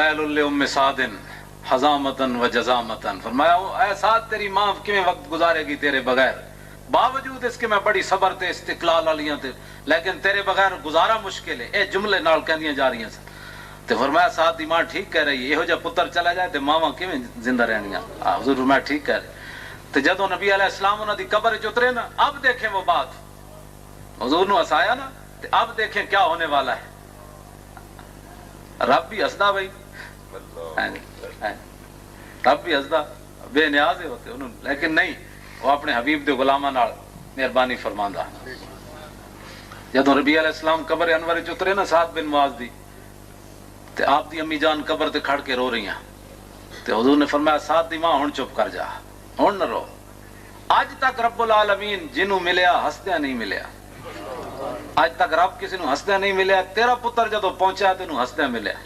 वैलुल उम्मे सादिन हजामतन व जजामतन। फरमाया ऐ साद तेरी मां किवें वक्त गुजारेगी तेरे बगैर, बावजूद इसके मैं बड़ी सबर ते इस्तिकलाल वालियां ते, लेकिन तेरे बगैर गुजारा मुश्किल है। ए जुमले नाल कहंदियां जा रही सन। ते फरमाया साद दी मां ठीक कह रही है, इहो जिहा पुत्र चला जाए ते मावां किवें जिंदा रहणियां। हुजूर मैं ठीक कह रहे। ते जदों नबी अलैहिस्सलाम उन्हां दी कब्र च उतरे ना, अब देखें वो बात, हुजूर नूं हसाया ना, ते अब देखें क्या होने वाला है। रब भी हसदा भाई, रब भी हसदा, बेनियाज होते उन्होंने, लेकिन नहीं, वो अपने हबीब दे गुलामां नाल मेहरबानी फरमांदा। जदों नबी अलैहिस्सलाम कब्र अनवर च उतरे ना साद बिन मुआज दी, ते आप दी अम्मी जान कब्र ते खड़ के रो रही हैं। ते हुजूर ने फरमाया साद दी मां हुण चुप कर जा, हुण न रो। अज तक रब्बुल आलमीन जिन्हों मिलया हसदिया नहीं मिलया, अज तक रब किसी नूं हसदिया नहीं मिलया। तेरा पुत्र जदों पहुंचा तेनू हसदिया मिलया।